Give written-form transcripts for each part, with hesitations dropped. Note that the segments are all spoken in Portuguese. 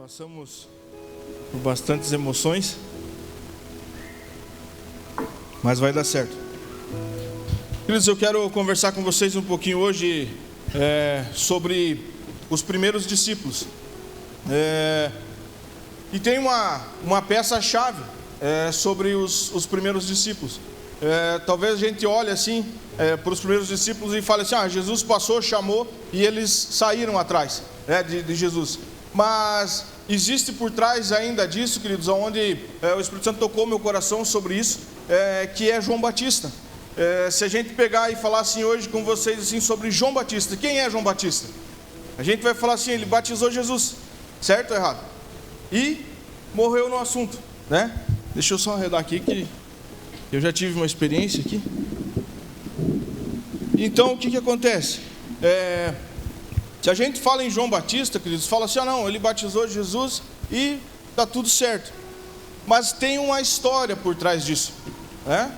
Passamos por bastantes emoções, mas vai dar certo. Queridos, eu quero conversar com vocês um pouquinho hoje sobre os primeiros discípulos. E tem uma peça-chave sobre os primeiros discípulos. Talvez a gente olhe assim para os primeiros discípulos e fale assim: Jesus passou, chamou e eles saíram atrás de Jesus. Mas existe por trás ainda disso, queridos, onde o Espírito Santo tocou meu coração sobre isso, que é João Batista. Se a gente pegar e falar assim hoje com vocês assim, sobre João Batista, quem é João Batista? A gente vai falar assim: ele batizou Jesus, certo ou errado? E morreu no assunto, né? Deixa eu só arredar aqui que eu já tive uma experiência aqui. Então o que acontece? Se a gente fala em João Batista, queridos, fala assim: não, ele batizou Jesus e está tudo certo. Mas tem uma história por trás disso, né?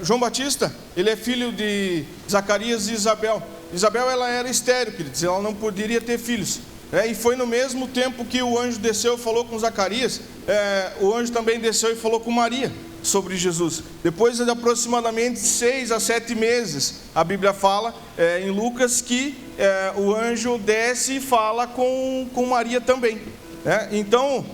João Batista, ele é filho de Zacarias e Isabel. Isabel, ela era estéril, queridos, ela não poderia ter filhos. E foi no mesmo tempo que o anjo desceu e falou com Zacarias, o anjo também desceu e falou com Maria sobre Jesus. Depois de aproximadamente 6 a 7 meses, a Bíblia fala em Lucas que o anjo desce e fala com Maria também. Então,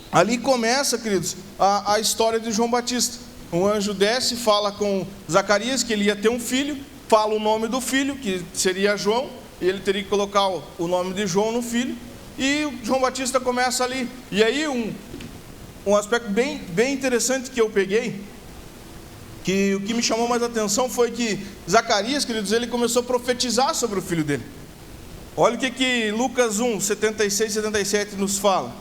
ali começa, queridos, a história de João Batista. Um anjo desce e fala com Zacarias que ele ia ter um filho, fala o nome do filho, que seria João, e ele teria que colocar o nome de João no filho, e o João Batista começa ali. E aí um aspecto bem interessante que eu peguei, que o que me chamou mais atenção foi que Zacarias, queridos, ele começou a profetizar sobre o filho dele. Olha o que Lucas 1, 76 e 77 nos fala: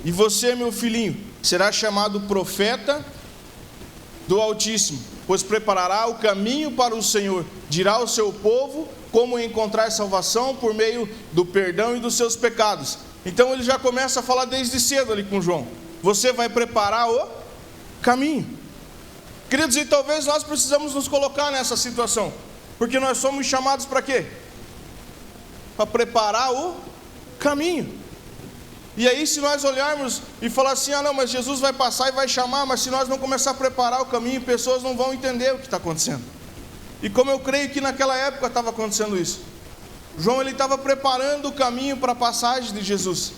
e você, meu filhinho, será chamado profeta do Altíssimo, pois preparará o caminho para o Senhor, dirá ao seu povo como encontrar salvação por meio do perdão e dos seus pecados. Então ele já começa a falar desde cedo ali com João: você vai preparar o caminho. Queridos, e talvez nós precisamos nos colocar nessa situação, porque nós somos chamados para quê? Para preparar o caminho. E aí, se nós olharmos e falar assim: não, mas Jesus vai passar e vai chamar, mas se nós não começar a preparar o caminho, pessoas não vão entender o que está acontecendo. E como eu creio que naquela época estava acontecendo isso, João, ele estava preparando o caminho para a passagem de Jesus.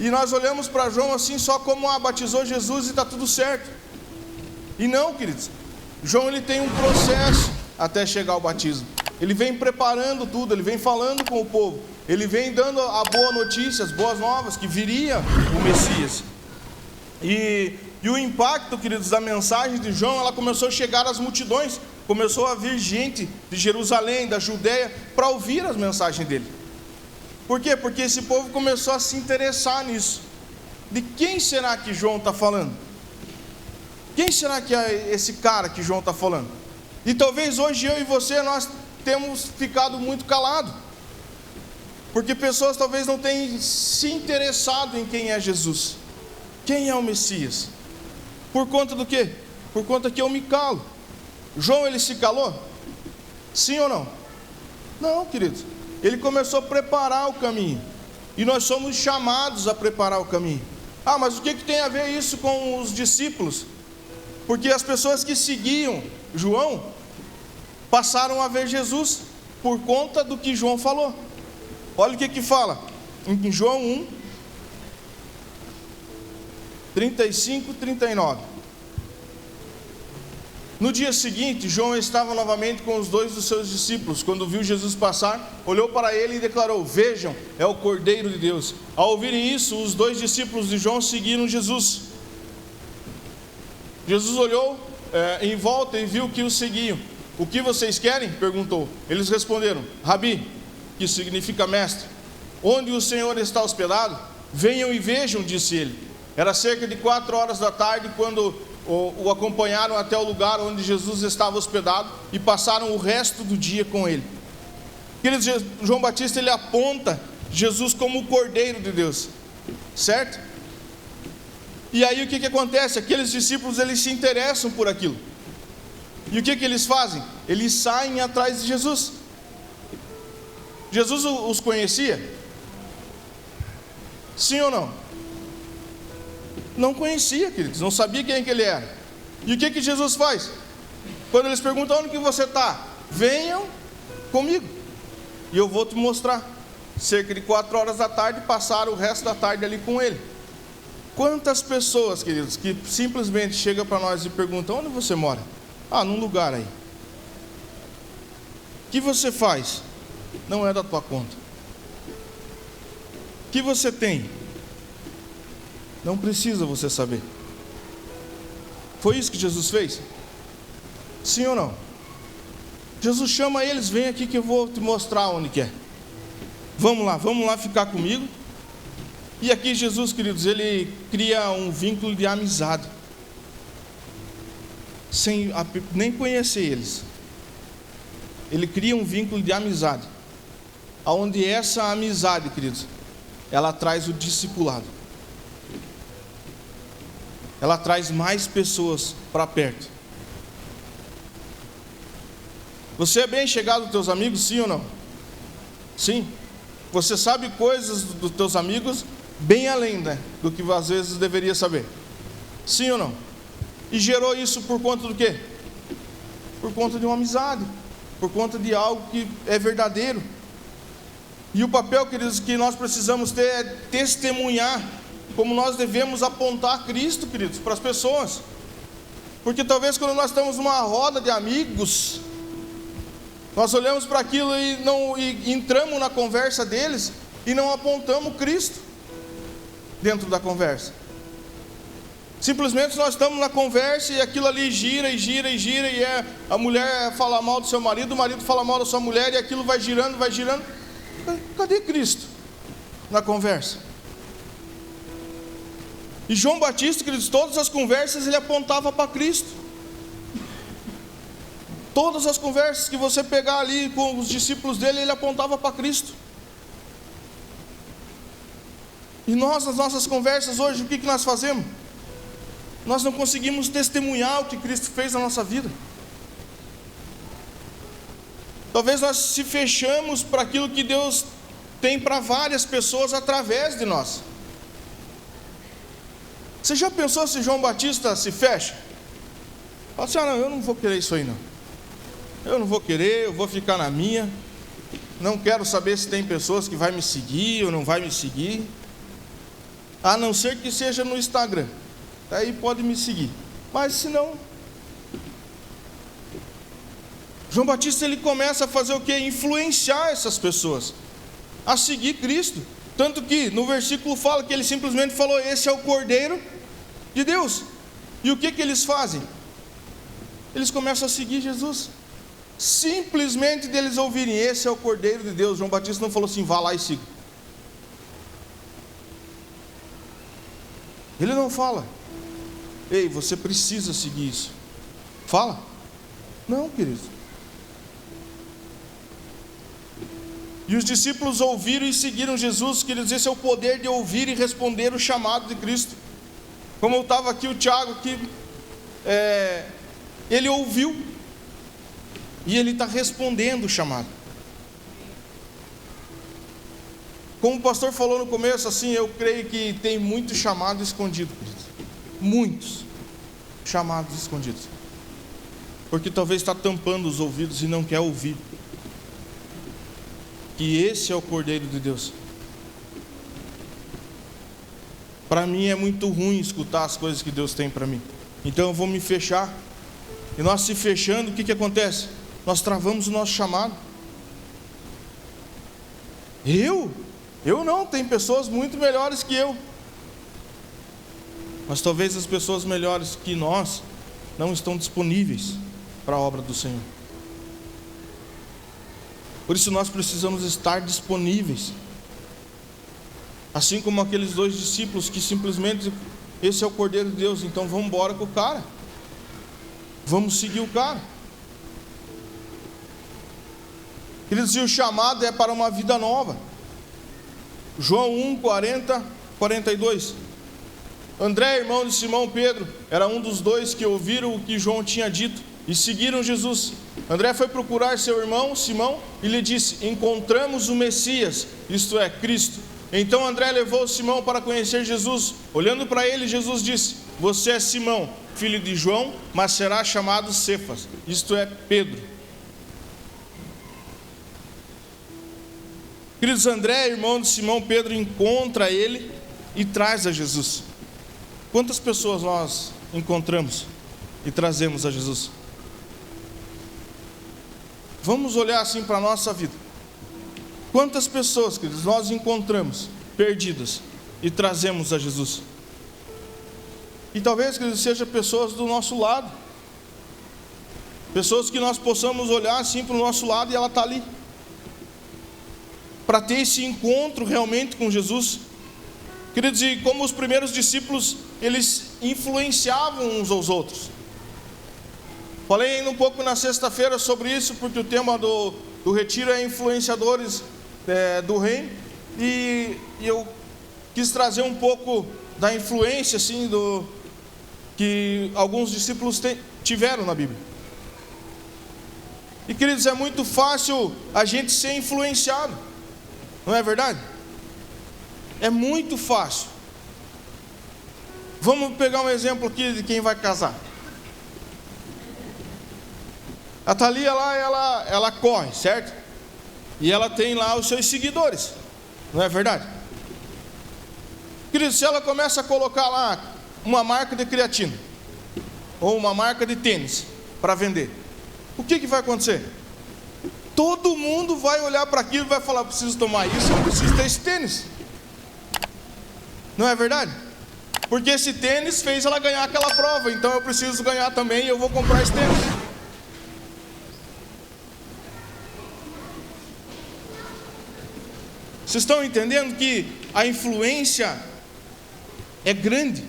E nós olhamos para João assim, só como batizou Jesus e está tudo certo. E não, queridos, João, ele tem um processo até chegar ao batismo. Ele vem preparando tudo, ele vem falando com o povo, ele vem dando a boa notícia, as boas novas, que viria o Messias. E o impacto, queridos, da mensagem de João, ela começou a chegar às multidões. Começou a vir gente de Jerusalém, da Judeia, para ouvir as mensagens dele. Por quê? Porque esse povo começou a se interessar nisso. De quem será que João está falando? Quem será que é esse cara que João está falando? E talvez hoje eu e você, nós temos ficado muito calados, porque pessoas talvez não tenham se interessado em quem é Jesus, quem é o Messias. Por conta do quê? Por conta que eu me calo. João, ele se calou? Sim ou não? Não, queridos. Ele começou a preparar o caminho. E nós somos chamados a preparar o caminho. Mas o que tem a ver isso com os discípulos? Porque as pessoas que seguiam João passaram a ver Jesus por conta do que João falou. Olha o que fala em João 1, 35 e 39. No dia seguinte, João estava novamente com os 2 dos seus discípulos. Quando viu Jesus passar, olhou para ele e declarou: vejam, é o Cordeiro de Deus. Ao ouvirem isso, os 2 discípulos de João seguiram Jesus. Jesus olhou em volta e viu que os seguiam. O que vocês querem? Perguntou. Eles responderam: Rabi, que significa mestre, onde o Senhor está hospedado? Venham e vejam, disse ele. Era cerca de 4 horas da tarde quando o acompanharam até o lugar onde Jesus estava hospedado e passaram o resto do dia com ele. Queridos, João Batista, ele aponta Jesus como o Cordeiro de Deus, certo? E aí o que acontece? Aqueles discípulos, eles se interessam por aquilo. E o que eles fazem? Eles saem atrás de Jesus. Jesus os conhecia? Sim ou não? Não conhecia, queridos, não sabia quem que ele era. E o que Jesus faz? Quando eles perguntam: onde que você está? Venham comigo e eu vou te mostrar. Cerca de 4 horas da tarde, passaram o resto da tarde ali com ele. Quantas pessoas, queridos, que simplesmente chegam para nós e perguntam: onde você mora? Num lugar aí. O que você faz? Não é da tua conta. O que você tem? Não precisa você saber. Foi isso que Jesus fez? Sim ou não? Jesus chama eles: vem aqui que eu vou te mostrar onde que é. Vamos lá ficar comigo. E aqui Jesus, queridos, ele cria um vínculo de amizade, sem nem conhecer eles. Ele cria um vínculo de amizade, aonde essa amizade, queridos, ela traz o discipulado. Ela traz mais pessoas para perto. Você é bem chegado aos teus amigos, sim ou não? Sim. Você sabe coisas dos teus amigos bem além, né, do que às vezes deveria saber. Sim ou não? E gerou isso por conta do quê? Por conta de uma amizade, por conta de algo que é verdadeiro. E o papel, queridos, que nós precisamos ter é testemunhar como nós devemos apontar Cristo, queridos, para as pessoas. Porque talvez quando nós estamos numa roda de amigos, nós olhamos para aquilo e entramos na conversa deles e não apontamos Cristo dentro da conversa. Simplesmente nós estamos na conversa e aquilo ali gira e gira e gira, e a mulher fala mal do seu marido, o marido fala mal da sua mulher, e aquilo vai girando, vai girando. Cadê Cristo na conversa? E João Batista, queridos, todas as conversas ele apontava para Cristo. Todas as conversas que você pegar ali com os discípulos dele, ele apontava para Cristo. E nós, nas nossas conversas hoje, o que nós fazemos? Nós não conseguimos testemunhar o que Cristo fez na nossa vida. Talvez nós se fechamos para aquilo que Deus tem para várias pessoas através de nós. Você já pensou se João Batista se fecha? Fala assim: não, eu não vou querer isso aí não. Eu não vou querer, eu vou ficar na minha. Não quero saber se tem pessoas que vai me seguir ou não vai me seguir. A não ser que seja no Instagram. Aí pode me seguir. Mas se não... João Batista ele começa a fazer o quê? Influenciar essas pessoas a seguir Cristo. Tanto que no versículo fala que ele simplesmente falou: esse é o Cordeiro de Deus. E o que eles fazem? Eles começam a seguir Jesus. Simplesmente deles ouvirem: esse é o Cordeiro de Deus. João Batista não falou assim: vá lá e siga. Ele não fala: ei, você precisa seguir isso. Fala? Não, querido. E os discípulos ouviram e seguiram Jesus, queridos. Esse é o poder de ouvir e responder o chamado de Cristo. Como estava aqui o Tiago, que ele ouviu e ele está respondendo o chamado. Como o pastor falou no começo, assim, eu creio que tem muito chamado escondido, queridos. Muitos chamados escondidos, porque talvez está tampando os ouvidos e não quer ouvir que esse é o Cordeiro de Deus. Para mim é muito ruim escutar as coisas que Deus tem para mim, então eu vou me fechar. E nós se fechando, o que acontece? Nós travamos o nosso chamado. Eu não, tem pessoas muito melhores que eu, mas talvez as pessoas melhores que nós não estão disponíveis para a obra do Senhor. Por isso nós precisamos estar disponíveis. Assim como aqueles 2 discípulos que simplesmente, esse é o Cordeiro de Deus, então vamos embora com o cara. Vamos seguir o cara. Queridos, e o chamado é para uma vida nova. João 1, 40, 42. André, irmão de Simão Pedro, era um dos 2 que ouviram o que João tinha dito e seguiram Jesus. André foi procurar seu irmão Simão e lhe disse: encontramos o Messias, isto é, Cristo. Então André levou Simão para conhecer Jesus. Olhando para ele, Jesus disse: você é Simão, filho de João, mas será chamado Cefas, isto é, Pedro. Queridos, André, irmão de Simão Pedro, encontra ele e traz a Jesus. Quantas pessoas nós encontramos e trazemos a Jesus? Vamos olhar assim para a nossa vida. Quantas pessoas, queridos, nós encontramos perdidas e trazemos a Jesus? E talvez, queridos, sejam pessoas do nosso lado, pessoas que nós possamos olhar assim para o nosso lado e ela está ali, para ter esse encontro realmente com Jesus. Queridos, e como os primeiros discípulos, eles influenciavam uns aos outros. Falei ainda um pouco na sexta-feira sobre isso, porque o tema do retiro é influenciadores do reino, e eu quis trazer um pouco da influência assim, que alguns discípulos tiveram na Bíblia. E queridos, é muito fácil a gente ser influenciado, não é verdade? É muito fácil. Vamos pegar um exemplo aqui de quem vai casar. A Thalia lá, ela corre, certo? E ela tem lá os seus seguidores, não é verdade? Querido, se ela começa a colocar lá uma marca de creatina ou uma marca de tênis para vender, o que vai acontecer? Todo mundo vai olhar para aquilo e vai falar: preciso tomar isso, eu preciso ter esse tênis. Não é verdade? Porque esse tênis fez ela ganhar aquela prova, então eu preciso ganhar também e eu vou comprar esse tênis. Vocês estão entendendo que a influência é grande?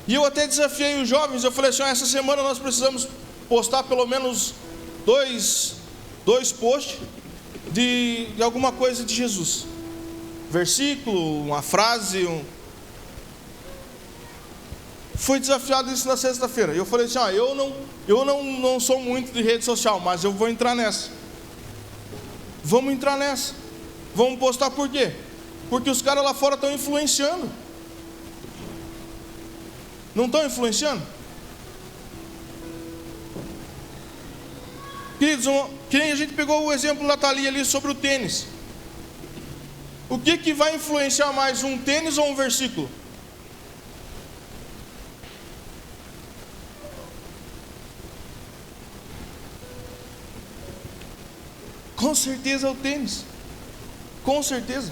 E eu até desafiei os jovens, eu falei assim: essa semana nós precisamos postar pelo menos dois posts de alguma coisa de Jesus. Versículo, uma frase. Foi desafiado isso na sexta-feira. E eu falei assim: eu não sou muito de rede social, mas eu vou entrar nessa. Vamos entrar nessa. Vamos postar, por quê? Porque os caras lá fora estão influenciando. Não estão influenciando? Queridos, que nem a gente pegou o exemplo da Thalia ali sobre o tênis. O que vai influenciar mais, um tênis ou um versículo? Com certeza é o tênis. Com certeza.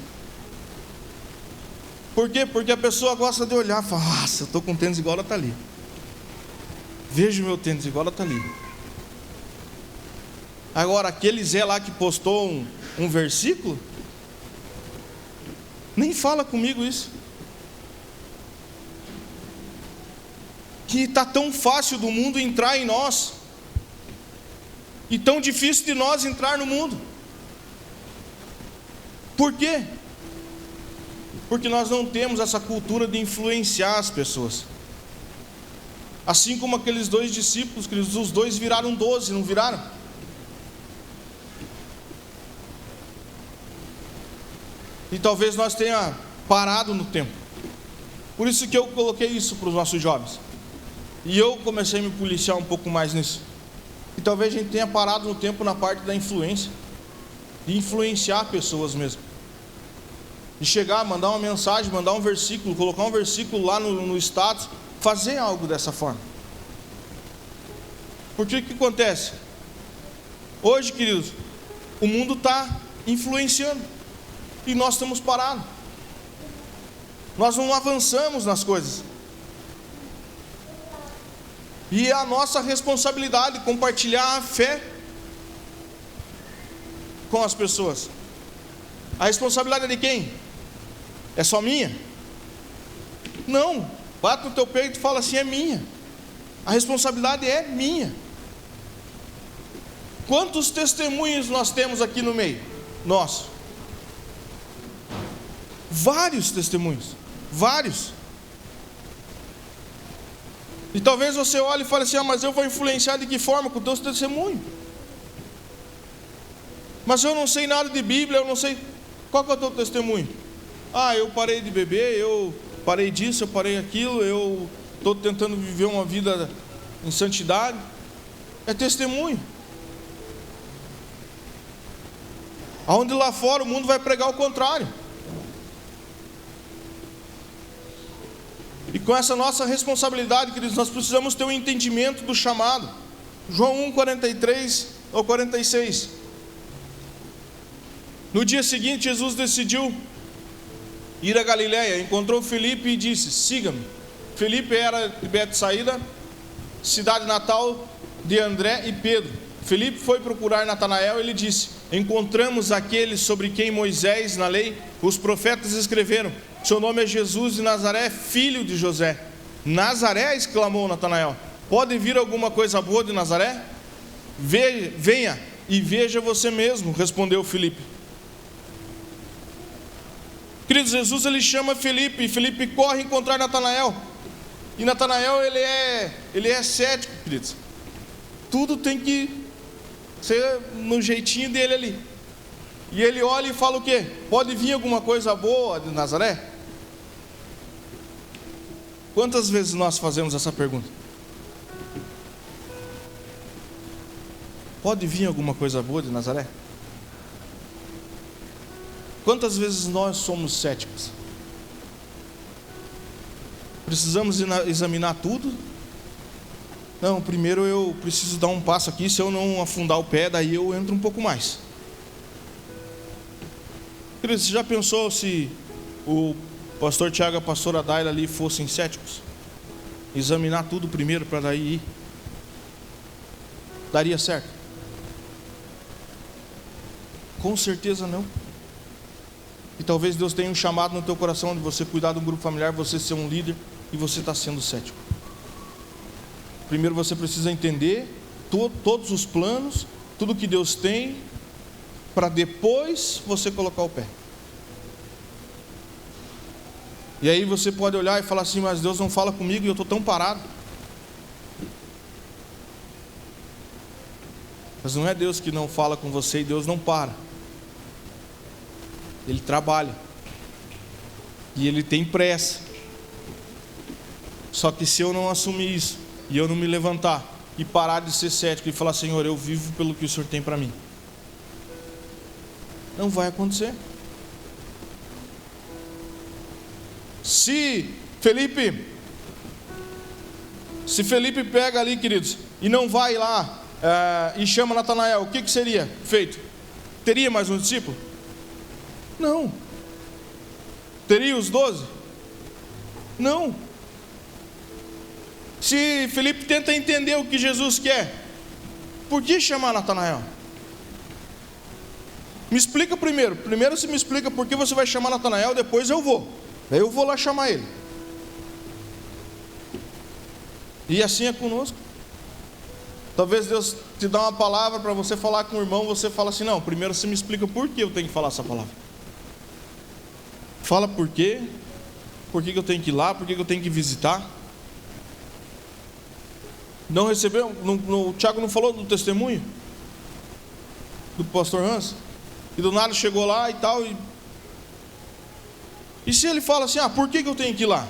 Por quê? Porque a pessoa gosta de olhar e falar: nossa, eu estou com tênis igual a Thalia. Vejo meu tênis igual a Thalia. Agora, aquele Zé lá que postou um versículo, nem fala comigo isso. Que está tão fácil do mundo entrar em nós, e tão difícil de nós entrar no mundo. Por quê? Porque nós não temos essa cultura de influenciar as pessoas. Assim como aqueles dois discípulos, os dois viraram 12, não viraram? E talvez nós tenha parado no tempo. Por isso que eu coloquei isso para os nossos jovens. E eu comecei a me policiar um pouco mais nisso. E talvez a gente tenha parado no tempo na parte da influência, de influenciar pessoas mesmo, de chegar, mandar uma mensagem, mandar um versículo, colocar um versículo lá no status, fazer algo dessa forma. Porque o que acontece? Hoje, queridos, o mundo está influenciando e nós estamos parados. Nós não avançamos nas coisas. E é a nossa responsabilidade compartilhar a fé com as pessoas. A responsabilidade é de quem? É só minha? Não. Bate no teu peito e fala assim: é minha. A responsabilidade é minha. Quantos testemunhos nós temos aqui no meio? Nosso. Vários testemunhos. Vários. E talvez você olhe e fale assim: mas eu vou influenciar de que forma? Com o teu testemunho. Mas eu não sei nada de Bíblia, eu não sei. Qual que é o teu testemunho? Eu parei de beber, eu parei disso, eu parei aquilo, eu estou tentando viver uma vida em santidade. É testemunho. Aonde lá fora o mundo vai pregar o contrário. E com essa nossa responsabilidade, queridos, nós precisamos ter um entendimento do chamado. João 1, 43 ao 46. No dia seguinte, Jesus decidiu ir a Galiléia, encontrou Filipe e disse: siga-me. Filipe era de Betsaída, cidade natal de André e Pedro. Filipe foi procurar Natanael e lhe disse: encontramos aquele sobre quem Moisés, na lei, os profetas escreveram. Seu nome é Jesus de Nazaré, filho de José. Nazaré, exclamou Natanael. Pode vir alguma coisa boa de Nazaré? Venha e veja você mesmo, respondeu Filipe. Queridos, Jesus ele chama Filipe, e Filipe corre encontrar Natanael. E Natanael ele é cético, queridos. Tudo tem que ser no jeitinho dele ali. E ele olha e fala o quê? Pode vir alguma coisa boa de Nazaré? Quantas vezes nós fazemos essa pergunta? Pode vir alguma coisa boa de Nazaré? Quantas vezes nós somos céticos? Precisamos examinar tudo? Não, primeiro eu preciso dar um passo aqui. Se eu não afundar o pé, daí eu entro um pouco mais. Querido, você já pensou se o pastor Tiago e a pastora Daila ali fossem céticos? Examinar tudo primeiro para daí ir? Daria certo? Com certeza não. E talvez Deus tenha um chamado no teu coração de você cuidar de um grupo familiar, você ser um líder, e você está sendo cético. Primeiro você precisa entender todos os planos, tudo que Deus tem, para depois você colocar o pé. E aí você pode olhar e falar assim: mas Deus não fala comigo e eu estou tão parado. Mas não é Deus que não fala com você, e Deus não para. Ele trabalha. E Ele tem pressa. Só que se eu não assumir isso, e eu não me levantar, e parar de ser cético, e falar: Senhor, eu vivo pelo que o Senhor tem para mim, não vai acontecer. Se Felipe pega ali, queridos, e não vai lá e chama Natanael, o que seria feito? Teria mais um discípulo? Não. Teria os 12? Não. Se Felipe tenta entender o que Jesus quer, por que chamar Natanael? Me explica primeiro. Primeiro você me explica por que você vai chamar Natanael, depois eu vou. Daí eu vou lá chamar ele. E assim é conosco. Talvez Deus te dá uma palavra para você falar com o irmão, você fala assim: não, primeiro você me explica por que eu tenho que falar essa palavra. Fala por quê, por que eu tenho que ir lá, por que eu tenho que visitar. Não recebeu, o Tiago não falou do testemunho do pastor Hans? E do nada chegou lá e tal. E se ele fala assim: por que eu tenho que ir lá?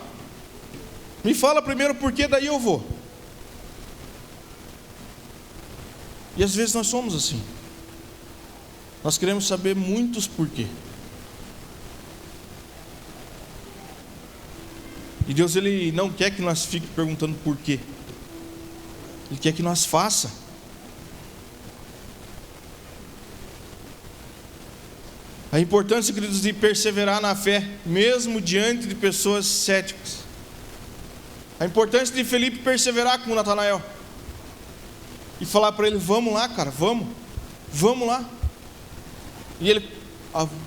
Me fala primeiro por que, daí eu vou. E às vezes nós somos assim. Nós queremos saber muitos porquê. E Deus ele não quer que nós fiquemos perguntando porquê. Ele quer que nós faça. A importância, queridos, de perseverar na fé, mesmo diante de pessoas céticas. A importância de Felipe perseverar com Natanael e falar para ele: vamos lá, cara, vamos lá. E ele: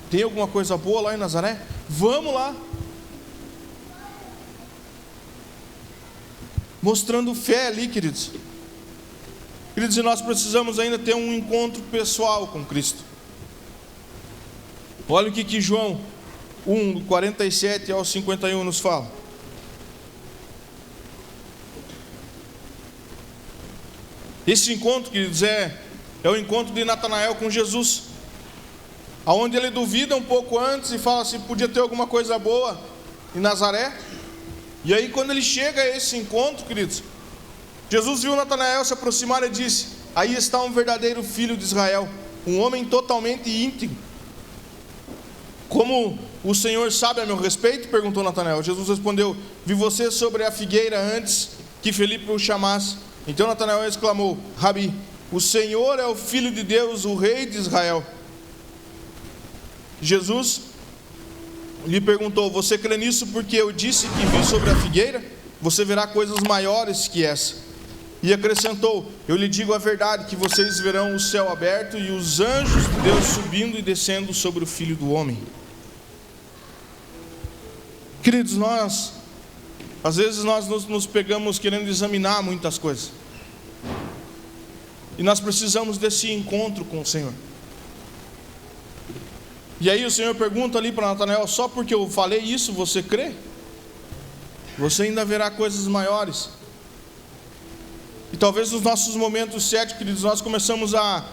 tem alguma coisa boa lá em Nazaré? Vamos lá. Mostrando fé ali, queridos. Queridos, e nós precisamos ainda ter um encontro pessoal com Cristo. Olha o que João 1, do 47 ao 51 nos fala. Esse encontro, queridos, é o encontro de Natanael com Jesus. aonde ele duvida um pouco antes e fala assim, podia ter alguma coisa boa em Nazaré. E aí quando ele chega a esse encontro, queridos, Jesus viu Natanael se aproximar e disse, aí está um verdadeiro filho de Israel, um homem totalmente íntegro. Como o Senhor sabe a meu respeito? Perguntou Natanael. Jesus respondeu, vi você sobre a figueira antes que Felipe o chamasse. Então Natanael exclamou, Rabi, o Senhor é o Filho de Deus, o Rei de Israel. Jesus lhe perguntou, você crê nisso porque eu disse que vi sobre a figueira? Você verá coisas maiores que essa. E acrescentou, eu lhe digo a verdade, que vocês verão o céu aberto e os anjos de Deus subindo e descendo sobre o Filho do Homem. Queridos, às vezes nós nos pegamos querendo examinar muitas coisas. E nós precisamos desse encontro com o Senhor. E aí o Senhor pergunta ali para Natanael, só porque eu falei isso, você crê? Você ainda verá coisas maiores. E talvez nos nossos momentos certos, queridos, nós começamos a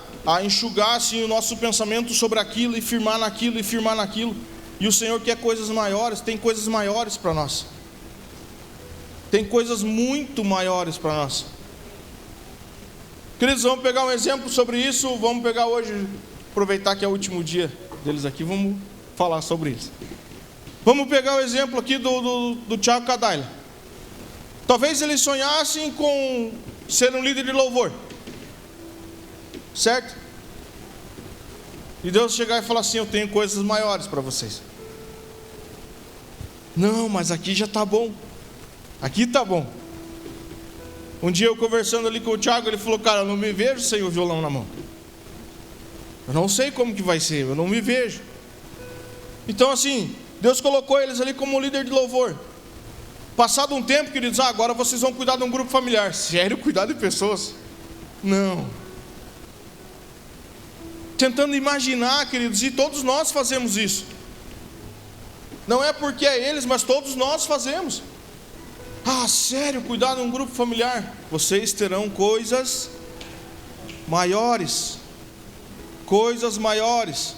enxugar assim, o nosso pensamento sobre aquilo, e firmar naquilo, e firmar naquilo. E o Senhor quer coisas maiores, tem coisas maiores para nós. Tem coisas muito maiores para nós. Queridos, vamos pegar um exemplo sobre isso. Vamos pegar hoje, aproveitar que é o último dia deles aqui, vamos falar sobre isso. Vamos pegar o exemplo aqui do Thiago Kadaila. Talvez eles sonhassem com ser um líder de louvor, certo? E Deus chegar e falar assim, eu tenho coisas maiores para vocês. Não, mas aqui já está bom. Aqui está bom. Um dia eu conversando ali com o Thiago, ele falou, cara, eu não me vejo sem o violão na mão. Eu não sei como que vai ser, eu não me vejo. Então assim, Deus colocou eles ali como líder de louvor. Passado um tempo, queridos, agora vocês vão cuidar de um grupo familiar. Sério, cuidar de pessoas? Não. Tentando imaginar, queridos, e todos nós fazemos isso. Não é porque é eles, mas todos nós fazemos. Ah, sério, cuidar de um grupo familiar? Vocês terão coisas maiores. Coisas maiores.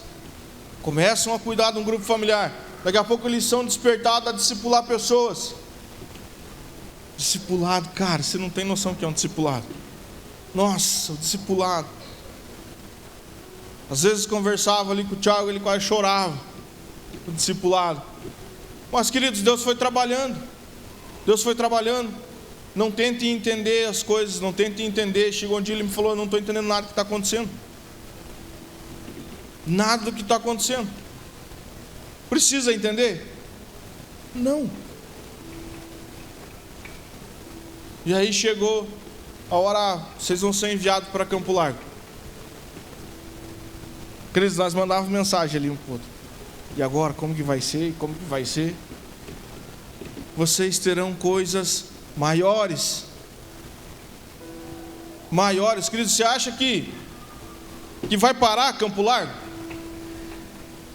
Começam a cuidar de um grupo familiar. Daqui a pouco eles são despertados a discipular pessoas. Discipulado, cara, você não tem noção que é um discipulado. Nossa, o discipulado. Às vezes conversava ali com o Thiago, ele quase chorava. O discipulado. Mas queridos, Deus foi trabalhando. Deus foi trabalhando. Não tente entender as coisas, não tente entender. Chegou um dia ele me falou, eu não estou entendendo nada do que está acontecendo. Nada do que está acontecendo. Precisa entender? Não. E aí chegou a hora, vocês vão ser enviados para Campo Largo. Queridos, nós mandávamos mensagem ali um para o outro. E agora, como que vai ser? Como que vai ser? Vocês terão coisas maiores. Maiores. Queridos, você acha que vai parar Campo Largo?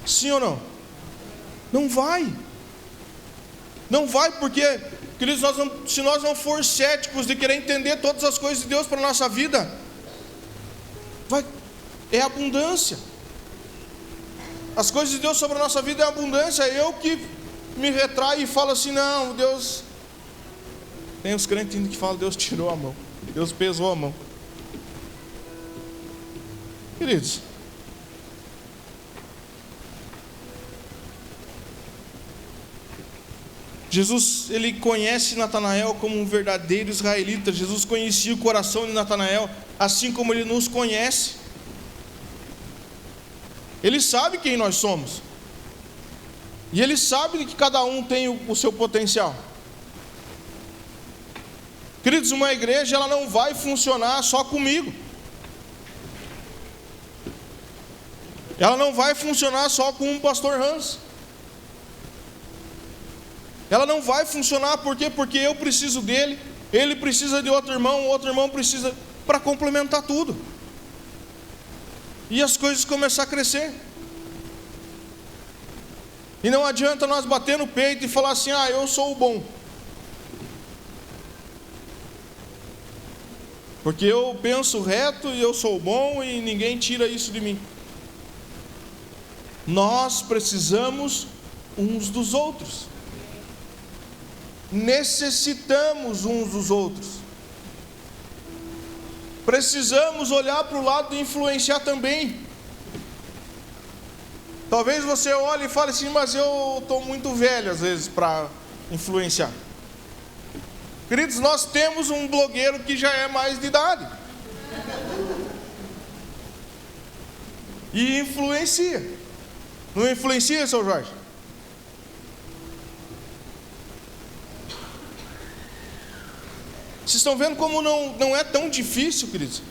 Sim ou não? Não vai. Não vai porque, queridos, se nós não formos céticos de querer entender todas as coisas de Deus para a nossa vida, é abundância. As coisas de Deus sobre a nossa vida é abundância. Eu que me retraio e falo assim, não, Deus... Tem os crentes que falam, Deus tirou a mão, Deus pesou a mão. Queridos, Jesus, ele conhece Natanael como um verdadeiro israelita. Jesus conhecia o coração de Natanael, assim como ele nos conhece. Ele sabe quem nós somos. E ele sabe que cada um tem o seu potencial. Queridos, uma igreja ela não vai funcionar só comigo. Ela não vai funcionar só com um pastor Hans. Ela não vai funcionar por quê? Porque eu preciso dele, ele precisa de outro irmão precisa, para complementar tudo. E as coisas começar a crescer. E não adianta nós bater no peito e falar assim, eu sou o bom. Porque eu penso reto e eu sou bom e ninguém tira isso de mim. Nós precisamos uns dos outros. Necessitamos uns dos outros. Precisamos olhar para o lado de influenciar também. Talvez você olhe e fale assim, mas eu estou muito velho às vezes para influenciar. Queridos, nós temos um blogueiro que já é mais de idade. E influencia. Não influencia, seu Jorge? Vocês estão vendo como não é tão difícil, queridos?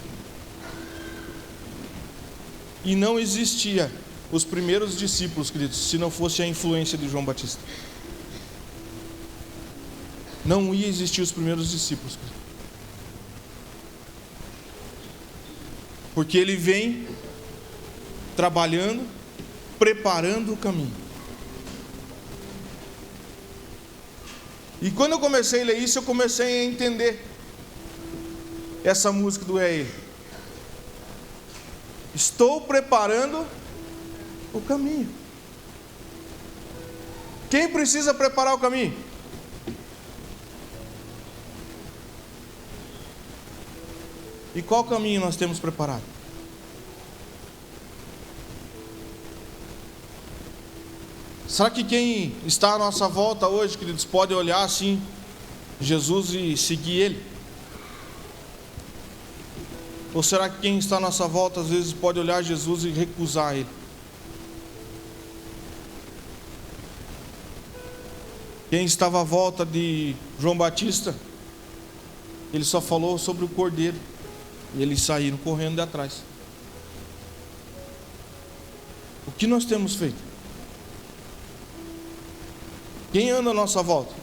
E não existia os primeiros discípulos, queridos, se não fosse a influência de João Batista. Não ia existir os primeiros discípulos, queridos. Porque ele vem trabalhando, preparando o caminho. E quando eu comecei a ler isso, eu comecei a entender essa música do É Ele. Estou preparando o caminho. Quem precisa preparar o caminho? E qual caminho nós temos preparado? Será que quem está à nossa volta hoje, queridos, pode olhar assim Jesus e seguir Ele? Ou será que quem está à nossa volta às vezes pode olhar Jesus e recusar Ele? Quem estava à volta de João Batista, ele só falou sobre o cordeiro, e eles saíram correndo de atrás. O que nós temos feito? Quem anda à nossa volta?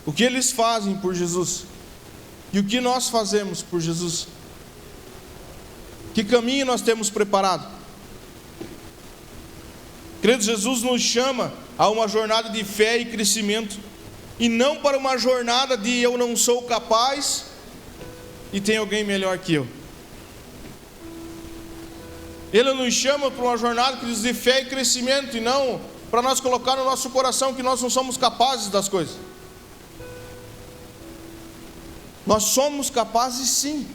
O que eles fazem por Jesus? E o que nós fazemos por Jesus? Que caminho nós temos preparado? Queridos, Jesus nos chama a uma jornada de fé e crescimento, e não para uma jornada de eu não sou capaz e tem alguém melhor que eu. Ele nos chama para uma jornada, queridos, de fé e crescimento, e não para nós colocar no nosso coração que nós não somos capazes das coisas. Nós somos capazes sim.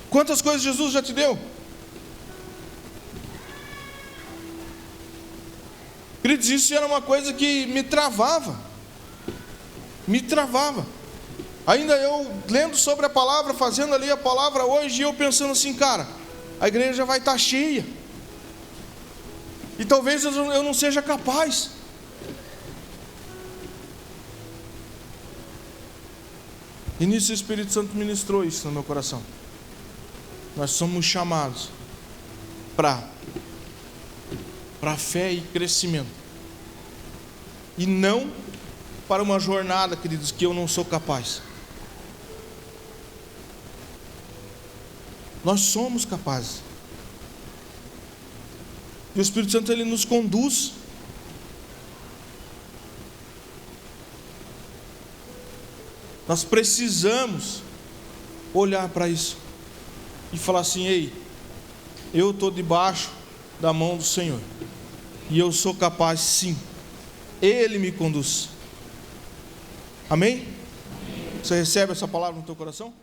Quantas coisas Jesus já te deu? Queridos, isso era uma coisa que me travava. Ainda eu lendo sobre a palavra, fazendo ali a palavra hoje, e eu pensando assim, cara, a igreja vai estar cheia, e talvez eu não seja capaz. E nisso o Espírito Santo ministrou isso no meu coração. Nós somos chamados para fé e crescimento, e não para uma jornada, queridos, que eu não sou capaz. Nós somos capazes. E o Espírito Santo, ele nos conduz. Nós precisamos olhar para isso e falar assim: ei, eu estou debaixo da mão do Senhor, e eu sou capaz sim. Ele me conduz. Amém? Você recebe essa palavra no teu coração?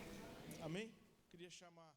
Amém? Queria chamar